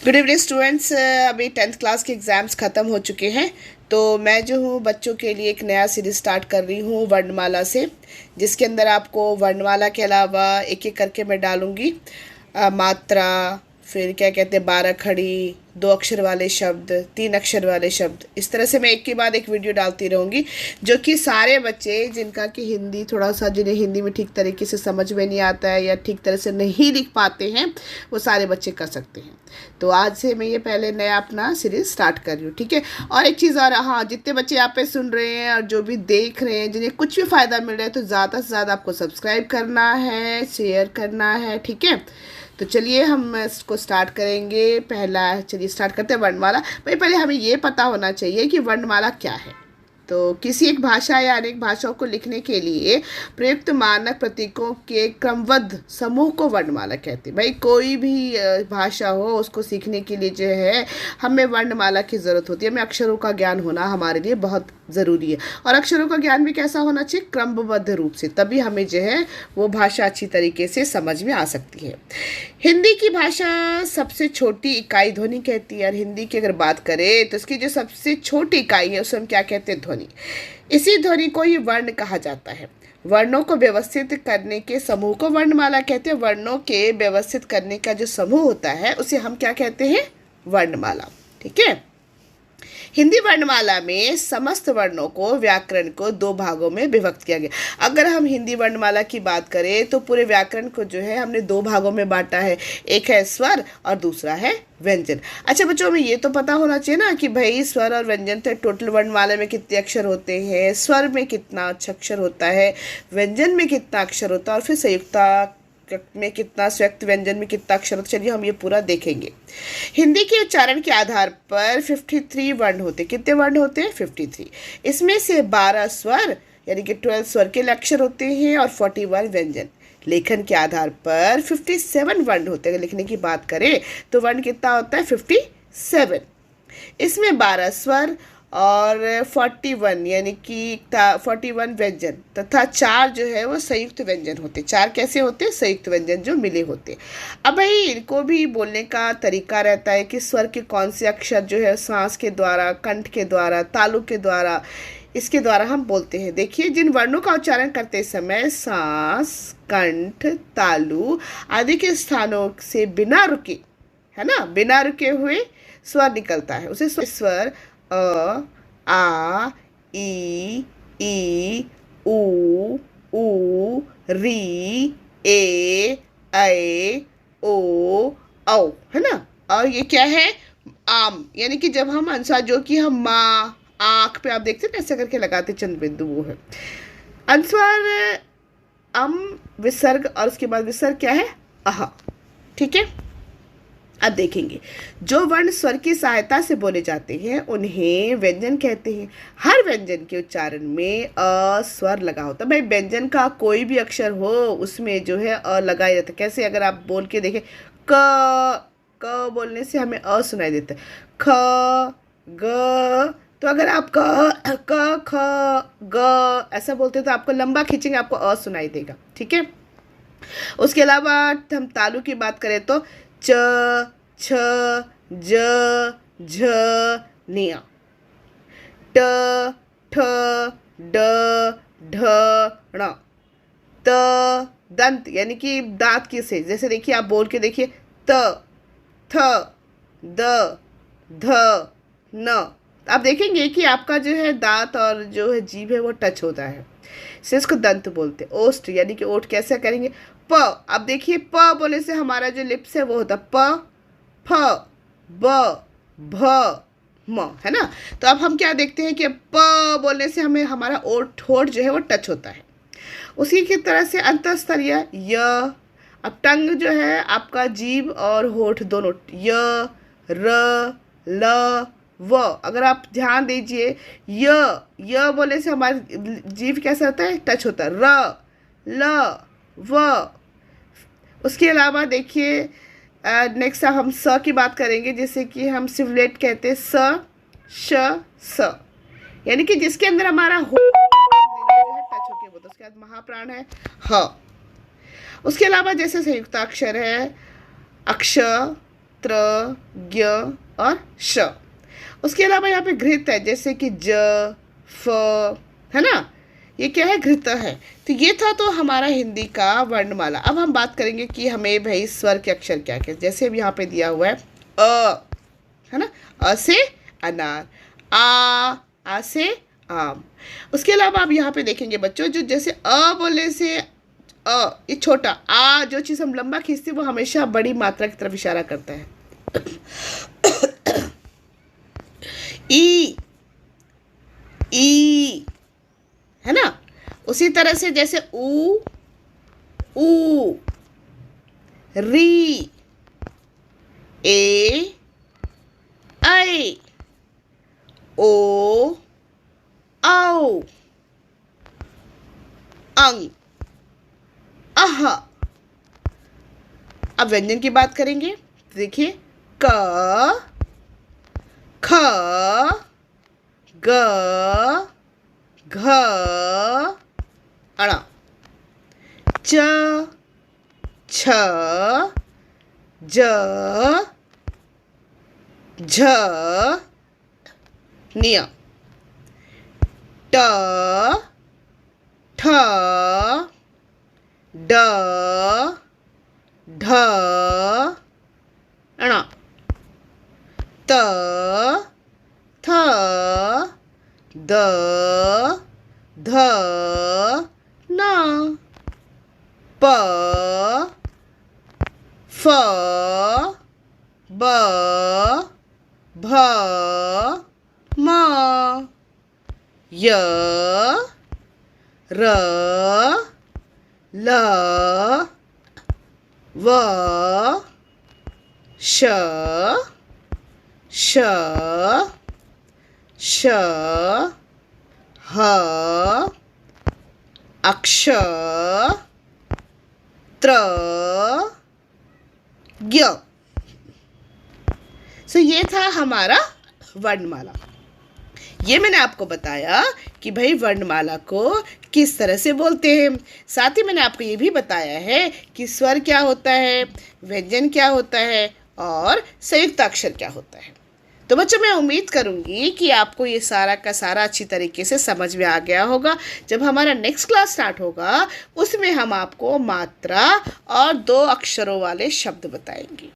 Good evening students. अभी 10th class के exams ख़त्म हो चुके हैं। तो मैं जो हूँ बच्चों के लिए एक नया सीरीज़ स्टार्ट कर रही हूँ वर्णमाला से, जिसके अंदर आपको वर्णमाला के अलावा एक एक करके मैं डालूँगी मात्रा, फिर क्या कहते हैं 12 खड़ी, 2 अक्षर वाले शब्द, 3 अक्षर वाले शब्द। इस तरह से मैं एक के बाद एक वीडियो डालती रहूँगी, जो कि सारे बच्चे जिनका कि हिंदी थोड़ा सा, जिन्हें हिंदी में ठीक तरीके से समझ में नहीं आता है या ठीक तरह से नहीं लिख पाते हैं, वो सारे बच्चे कर सकते हैं। तो आज से मैं ये पहले नया अपना सीरीज़ स्टार्ट कर रही हूँ, ठीक है। और एक चीज़ और, हाँ, जितने बच्चे यहाँ पे सुन रहे हैं और जो भी देख रहे हैं, जिन्हें कुछ भी फ़ायदा मिल रहा है, तो ज़्यादा से ज़्यादा आपको सब्सक्राइब करना है, शेयर करना है, ठीक है। तो चलिए हम इसको स्टार्ट करेंगे। चलिए स्टार्ट करते हैं वर्णमाला। भाई पहले हमें ये पता होना चाहिए कि वर्णमाला क्या है। तो किसी एक भाषा या अनेक भाषाओं को लिखने के लिए प्रयुक्त मानक प्रतीकों के क्रमबद्ध समूह को वर्णमाला कहते हैं। भाई कोई भी भाषा हो, उसको सीखने के लिए जो है हमें वर्णमाला की ज़रूरत होती है। हमें अक्षरों का ज्ञान होना हमारे लिए बहुत ज़रूरी है, और अक्षरों का ज्ञान भी कैसा होना चाहिए, क्रमबद्ध रूप से, तभी हमें जो है वो भाषा अच्छी तरीके से समझ में आ सकती है। हिंदी की भाषा सबसे छोटी इकाई ध्वनि कहती है, और हिंदी की अगर बात करें तो इसकी जो सबसे छोटी इकाई है उसे हम क्या कहते हैं, ध्वनि। इसी ध्वनि को ही वर्ण कहा जाता है। वर्णों को व्यवस्थित करने के समूह को वर्णमाला कहते हैं। वर्णों के व्यवस्थित करने का जो समूह होता है उसे हम क्या कहते हैं, वर्णमाला, ठीक है। हिंदी वर्णमाला में समस्त वर्णों को, व्याकरण को 2 भागों में विभक्त किया गया। अगर हम हिंदी वर्णमाला की बात करें तो पूरे व्याकरण को जो है हमने 2 भागों में बांटा है। एक है स्वर और दूसरा है व्यंजन। अच्छा बच्चों, हमें ये तो पता होना चाहिए ना कि भाई स्वर और व्यंजन, तो टोटल वर्णमाला में कितने अक्षर होते हैं, स्वर में कितना अक्षर होता है, व्यंजन में कितना अक्षर होता है, और फिर संयुक्ता में कितना, संयुक्त व्यंजन में कितना अक्षर होता है। चलिए हम ये पूरा देखेंगे। हिंदी के उच्चारण के आधार पर 53 वर्ण होते। कितने वर्ण होते हैं, 53। इसमें से 12 स्वर यानी कि 12 स्वर के अक्षर होते हैं और 41 व्यंजन। लेखन के आधार पर 57 वर्ण होते हैं। लिखने की बात करें तो वर्ण कितना होता है, 57। इसमें 12 स्वर और 41 यानी कि 41 व्यंजन तथा 4 जो है वो संयुक्त व्यंजन होते। 4 कैसे होते हैं, संयुक्त व्यंजन जो मिले होते। अब भाई इनको भी बोलने का तरीका रहता है कि स्वर के कौन से अक्षर जो है सांस के द्वारा, कंठ के द्वारा, तालु के द्वारा, इसके द्वारा हम बोलते हैं। देखिए, जिन वर्णों का उच्चारण करते समय सांस, कंठ, तालु आदि के स्थानों से बिना रुके, है ना, बिना रुके हुए स्वर निकलता है, उसे स्वर अ, आ, ई, उ, री, ए, ऐ, ओ, औ, है ना। और ये क्या है, आम, यानी कि जब हम अनुस्वार, जो कि हम माँ, आँख पे आप देखते हैं ऐसे करके लगाते चंद बिंदु, वो है अनुस्वार अम, विसर्ग, और उसके बाद विसर्ग क्या है, अह, ठीक है। अब देखेंगे, जो वर्ण स्वर की सहायता से बोले जाते हैं उन्हें व्यंजन कहते हैं। हर व्यंजन के उच्चारण में अ स्वर लगा होता है। भाई व्यंजन का कोई भी अक्षर हो उसमें जो है अ लगा ही रहता है। कैसे, अगर आप बोल के देखें, क बोलने से हमें अ सुनाई देता है। ख, ग, तो अगर आप क ख ग ऐसा बोलते हैं तो आपको लंबा खींचेंगे, आपको अ सुनाई देगा, ठीक है। उसके अलावा हम तालु की बात करें तो च, छ, ज, झ, निया, ट, ठ, ड, ढ, ण, त, दंत यानी कि दांत की से, जैसे देखिए आप बोल के देखिए, त, थ, द, ध, न। आप देखेंगे कि आपका जो है दांत और जो है जीभ है वो टच होता है, से इसको दंत बोलते हैं। ओष्ठ यानी कि ओठ कैसे करेंगे, प। अब देखिए प बोले से हमारा जो लिप्स है वो होता है प, फ, ब, भ, म, है ना। तो अब हम क्या देखते हैं कि प बोलने से हमें हमारा ओठ होठ जो है वो टच होता है। उसी की तरह से अंतःस्तरीय य। अब टंग जो है आपका जीभ और होठ दोनों, य, र, ल, व। अगर आप ध्यान दीजिए, य बोले से हमारी जीभ कैसा होता है, टच होता है, र, ल, व। उसके अलावा देखिए नेक्स्ट हम स की बात करेंगे, जैसे कि हम सिवलेट कहते हैं, स, श, स, यानी कि जिसके अंदर हमारा हो टच होके बोलते। उसके बाद महाप्राण है ह। उसके अलावा जैसे संयुक्ताक्षर है, अक्ष, त्र, ज्ञ और श। उसके अलावा यहाँ पे घृत है, जैसे कि ज, फ, है ना, ये क्या है, घृत है। तो ये था तो हमारा हिंदी का वर्णमाला। अब हम बात करेंगे कि हमें भाई स्वर के अक्षर क्या क्या, जैसे अब यहाँ पे दिया हुआ है है ना, अ से अनार, आ से आम। उसके अलावा आप यहाँ पे देखेंगे बच्चों, जो जैसे अ बोलने से ये छोटा, आ जो चीज़ हम लंबा खींचते हैं वो हमेशा बड़ी मात्रा की तरफ इशारा करता है। ई है ना। उसी तरह से जैसे ऊ री, ए ऐ, ओ औ, अंग, अह। अब व्यंजन की बात करेंगे, देखिए क, ख, ग, घ, अण, च, छ, ज, झ, न्य, ट, ठ, ड, ढ, ण, त, थ, द, ध, न, प, फ, ब, भ, म, य, र, ल, व, श, ह, अक्ष, त्र, ज्ञ। सो ये था हमारा वर्णमाला। ये मैंने आपको बताया कि भाई वर्णमाला को किस तरह से बोलते हैं। साथ ही मैंने आपको ये भी बताया है कि स्वर क्या होता है, व्यंजन क्या होता है और संयुक्त अक्षर क्या होता है। तो बच्चों, मैं उम्मीद करूँगी कि आपको ये सारा का सारा अच्छी तरीके से समझ में आ गया होगा। जब हमारा नेक्स्ट क्लास स्टार्ट होगा उसमें हम आपको मात्रा और 2 अक्षरों वाले शब्द बताएंगे।